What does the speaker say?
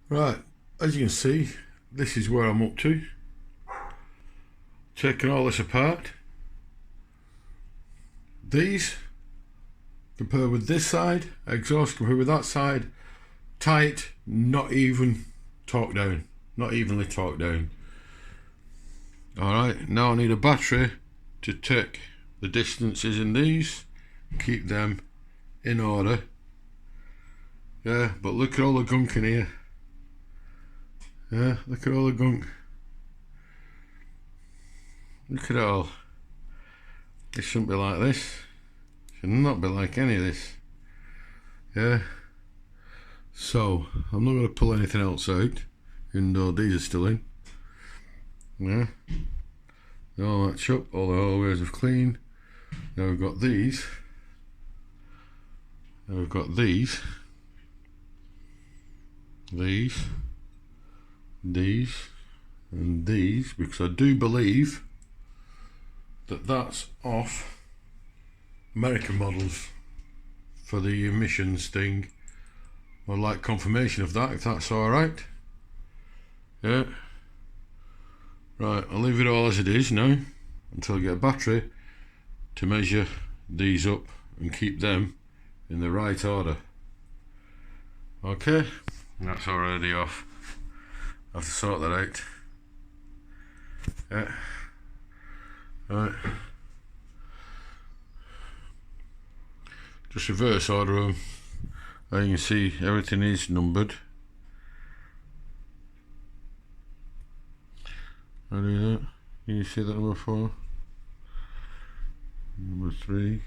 Right, as you can see, this is where I'm up to. Taking all this apart. These, compared with this side, exhaust compared with that side, tight, not even torqued down, not evenly torqued down. Alright, now I need a battery to take the distances in these, keep them in order. Yeah, but look at all the gunk in here. Yeah, look at all the gunk. Look at it all. It shouldn't be like this. Should not be like any of this. Yeah. So, I'm not going to pull anything else out, even though these are still in. Yeah. They all match up, all the hallways are clean. Now we've got these. Now we've got these. These. These. And these, because I do believe that that's off American models for the emissions thing. I'd like confirmation of that, if that's alright. Yeah. Right, I'll leave it all as it is now until I get a battery to measure these up and keep them in the right order. Okay, that's already off. I have to sort that out. Yeah. Right. Just reverse order them. As you can see, everything is numbered. I do that. Can you see that number 4? Number 3.